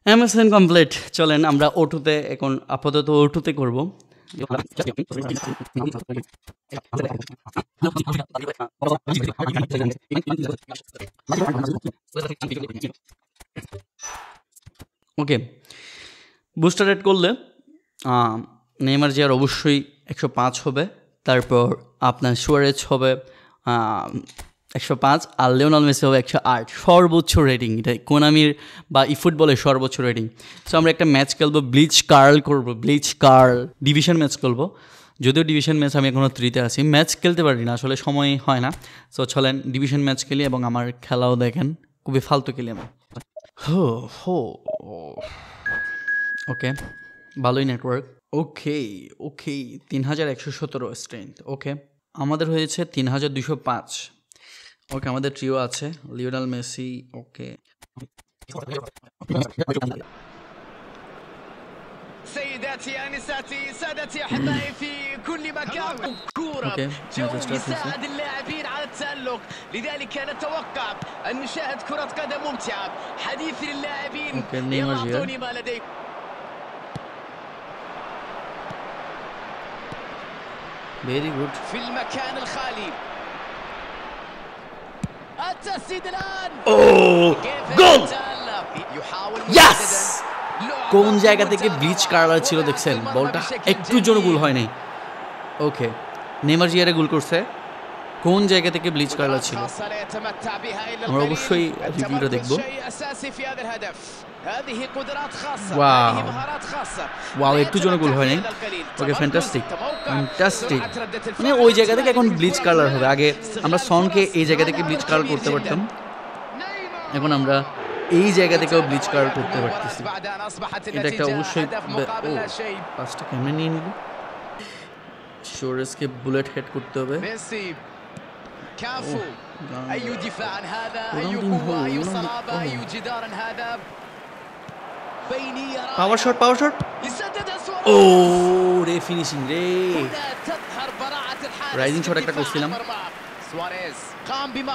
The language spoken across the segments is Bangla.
MSN complete. চলেন আমরা ওটুতে এখন আপাতত ওটুতে করব। ওকে, বুস্টার রেড করলে নেইমার জিয়ার অবশ্যই 105 হবে, তারপর আপনার সুয়ারেজ হবে 105 আর লিওনেল মেসি হবে 108 সর্বোচ্চ রেটিং। এটা কোনামির বা ইফুটবলের সর্বোচ্চ রেটিং। সো আমরা একটা ম্যাচ খেলবো, ব্লিচ কার্ল করবো, ব্লিচ কার্ল ডিভিশন ম্যাচ খেলবো। যদিও ডিভিশন ম্যাচ আমি এখনও 3-তে আছি, ম্যাচ খেলতে পারি না আসলে, সময় হয় না। সো চলেন ডিভিশন ম্যাচ খেলি এবং আমার খেলাও দেখেন, খুবই ফালতু খেলি আমি। ওকে, ভালোই নেটওয়ার্ক। ওকে ওকে 3117 স্ট্রেংথ। ওকে, আমাদের হয়েছে 3205। ওকে, আমাদের ট্রিও আছে লিওনেল মেসি। ওকে, سيداتي انساتي سادتي احبائي في كل مكان، كورة جو يساعد اللاعبين على التألق، لذلك نتوقع ان نشاهد كرة قدم ممتعة. حديث للاعبين يعطوني ما لديكم. very good في المكان الخالي التسديد الان. গোল! يحاول ইয়েস! কোন জায়গা থেকে ব্লিচ কার্লার ছিল দেখছেন, বলটা একটু জোর গোল হয় নাই। ওকে, নেইমার জিয়ারে গোল করছে, কোন জায়গা থেকে ব্লিচ কার্লার ছিল আমরা অবশ্যই রিভিউটা দেখব। ওয়াও, একটু জোর গোল হয় নাই। ওকে, ফ্যান্টাস্টিক ফ্যান্টাস্টিক। মানে ওই জায়গা থেকে এখন ব্লিচ কার্লার হবে। আগে আমরা সনকে এই জায়গা থেকে ব্লিচ কার্ল করতে পারতাম, এখন আমরা এই জায়গা থেকেও ব্লিচ কার্ল করতে পারতেছি। এটা একটা অবশ্যই পাঁচটা কেমনে নিয়ে নিল। শোরেসকে বুলেট হেড করতে হবে। পাওয়ার শট, পাওয়ার শট। ও রে, ফিনিশিং রে। রাইজিং শট একটা করছিলাম,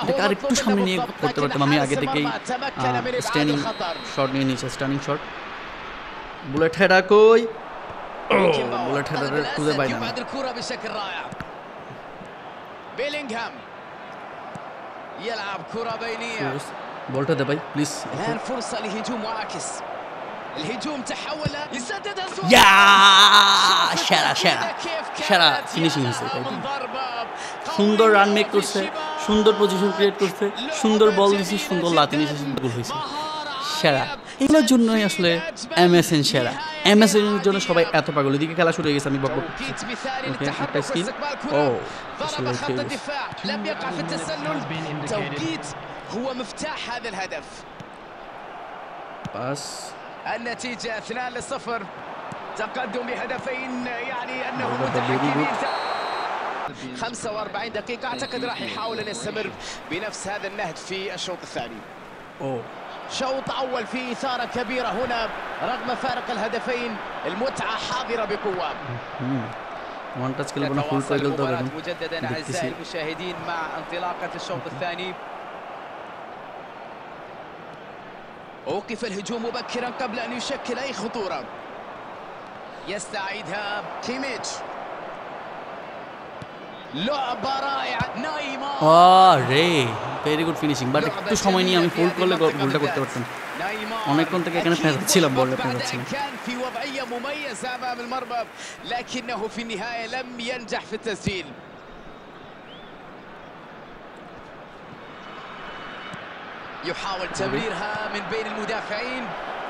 এটাকে আর একটু সামনে নিয়ে করতে পারতাম। আমি আগে থেকেই স্ট্যান্ডিং শট নিয়ে নিয়েছি, স্ট্যান্ডিং শট। বুলেট হেডার কই? বুলেট হেডার খুঁজে পাই না। বলটা দে ভাই প্লিজ। সেরা সেরা সেরা ফিনিশিং হয়েছে। সুন্দর রান মেক করছে, সুন্দর পজিশন ক্রিয়েট করছে, সুন্দর বল দিয়েছে, সুন্দর লাথি নিয়েছে, গোল হয়েছে। সেরা, এগুলোর জন্যই আসলে এমএসএন সেরা। এমএসএন এর জন্য সবাই এত পাগল। এদিকে খেলা শুরু হয়ে গেছে, আমি বকবক করছি। ওকে, একটা স্কিল। ও আসলে هو مفتاح هذا الهدف. باس النتيجة 2-0، تقدم بهدفين، يعني أنه متحكمين. 45 دقيقة أعتقد راح يحاول أن يستمر بنفس هذا النهج في الشوط الثاني. شوط أول في إثارة كبيرة هنا رغم فارق الهدفين، المتعة حاضرة بقوة. تتواصل المباراة مجددا أعزائي المشاهدين مع انطلاقة الشوط الثاني. أوقف الهجوم مبكرا قبل أن يشكل أي خطورة. يستعيدها كيميتش. لعبة رائعة نايمار. রে ভেরি গুড ফিনিশিং, বাট একটু সময় নিয়ে আমি ফোল্ড করলে গোলটা করতে পারতাম। অনেকক্ষণ থেকে এখানে পেঁচাচ্ছিলাম, বলটা পেঁচাচ্ছিলাম। كان في وضعية مميزة أمام المرمى لكنه في النهاية لم ينجح في التسجيل. يحاول تمريرها من بين المدافعين.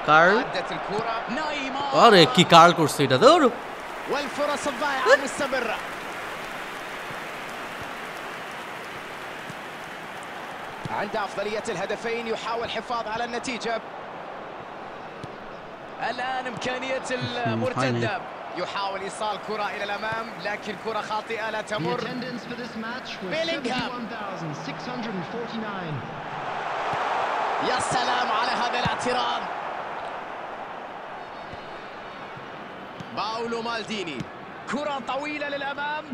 কার্ল عدت الكرة نايمار. আরে কি কার্ল করছে এটা ধর। والفرص الضائعة مستمرة. عند أفضلية الهدفين يحاول الحفاظ على النتيجة. الآن إمكانية المرتدة، يحاول إيصال كرة إلى الأمام لكن كرة خاطئة لا تمر. بيلينغهام. يا سلام على هذا الاعتراض. باولو مالديني، كرة طويلة للأمام.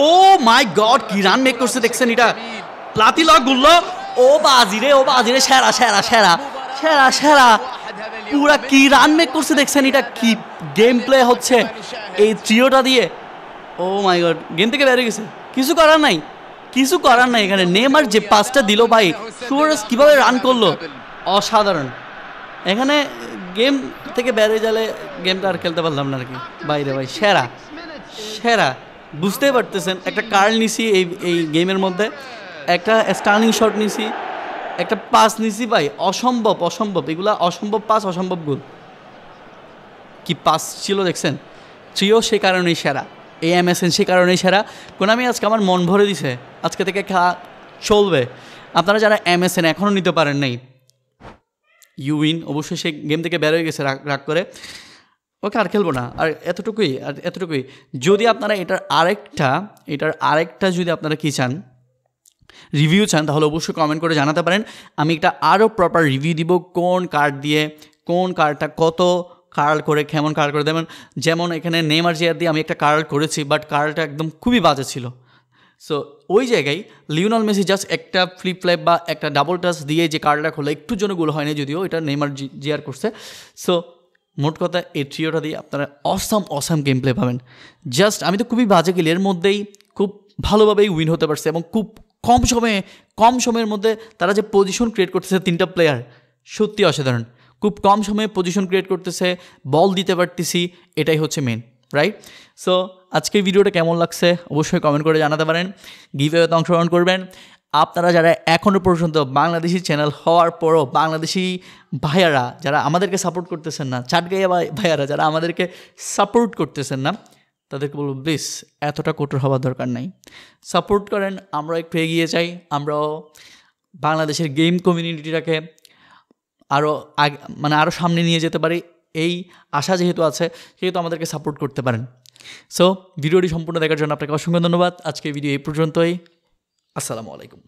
ও মাই গড, কি রান মেক করছে দেখছেন এটা। লাতি লক গুল্লো, ও বাজি রে, ও বাজি রে, সেরা সেরা সেরা সেরা সেরা পুরা কি রান মেক করছে দেখছেন, এটা কি গেম প্লে হচ্ছে এই ট্রিওটা দিয়ে। ও মাই গড, গেম থেকে বেরিয়ে গেছে, কিছু করার নাই, কিছু করার নাই। এখানে নেইমার যে পাসটা দিল ভাই, সুয়ারেজ কিভাবে রান করলো, অসাধারণ। এখানে গেম থেকে বেরিয়ে গেলে গেমটা আর খেলতে পারলাম না আর কি। বাইরে ভাই সেরা সেরা, বুঝতেই পারতেছেন, একটা কার্ল নিছি এই গেমের মধ্যে, একটা স্টার্নিং শট নিছি, একটা পাস নিছি ভাই, অসম্ভব অসম্ভব, এগুলা অসম্ভব পাস, অসম্ভব গোল। কি পাস ছিল দেখছেন। ট্রিও সে কারণেই সেরা, এই MSN সে কারণেই সেরা। কোনামি আজকে আমার মন ভরে দিছে, আজকে থেকে চলবে। আপনারা যারা MSN এখনও নিতে পারেন নাই, ইউইন অবশ্যই সে গেম থেকে বের হয়ে গেছে রাগ করে, ওকে আর খেলবো না। আর এতটুকুই। যদি আপনারা এটার আরেকটা যদি আপনারা কি চান, রিভিউ চান, তাহলে অবশ্যই কমেন্ট করে জানাতে পারেন। আমি একটা আরও প্রপার রিভিউ দিব, কোন কার্ড দিয়ে কোন কার্ডটা কত কার্ল করে, কেমন কার্ল করে দেবেন। যেমন এখানে নেইমার জিয়ার দিয়ে আমি একটা কার্ল করেছি, বাট কার্লটা একদম খুবই বাজে ছিল। সো ওই জায়গায় লিওনেল মেসি জাস্ট একটা ফ্লিপ ফ্ল্যাপ বা একটা ডাবল টাচ দিয়ে যে কার্ডটা খোলা, একটুর জন্য গোল হয়নি, যদিও এটা নেইমার জিয়ার করছে। সো মোট কথা, এই ট্রিওটা দিয়ে আপনারা অসাম গেম প্লে পাবেন। জাস্ট আমি তো খুবই বাজে গেলি, এর মধ্যেই খুব ভালোভাবেই উইন হতে পারছে, এবং খুব কম সময়ের মধ্যে তারা যে পজিশন ক্রিয়েট করতেছে, 3টা প্লেয়ার সত্যি অসাধারণ। খুব কম সময়ে পজিশন ক্রিয়েট করতেছে, বল দিতে পারতেছি, এটাই হচ্ছে মেন, রাইট? সো আজকের ভিডিওটা কেমন লাগছে অবশ্যই কমেন্ট করে জানাতে পারেন। গিভঅ্যাওয়েতে অংশগ্রহণ করবেন। আপনারা যারা এখনও পর্যন্ত বাংলাদেশি চ্যানেল হওয়ার পরও বাংলাদেশি ভাইয়ারা যারা আমাদেরকে সাপোর্ট করতেছেন না, চাটগাইয়া ভাইয়ারা যারা আমাদেরকে সাপোর্ট করতেছেন না, তাদেরকে বলবো প্লিজ এতটা কঠোর হওয়ার দরকার নাই, সাপোর্ট করেন, আমরা একটু এগিয়ে যাই, আমরাও বাংলাদেশের গেম কমিউনিটিটাকে আরও আরও সামনে নিয়ে যেতে পারি। এই আশা যেহেতু আছে, সেহেতু আমাদেরকে সাপোর্ট করতে পারেন। সো ভিডিওটি সম্পূর্ণ দেখার জন্য আপনাকে অসংখ্য ধন্যবাদ। আজকে ভিডিও এই পর্যন্তই। আসসালামু আলাইকুম।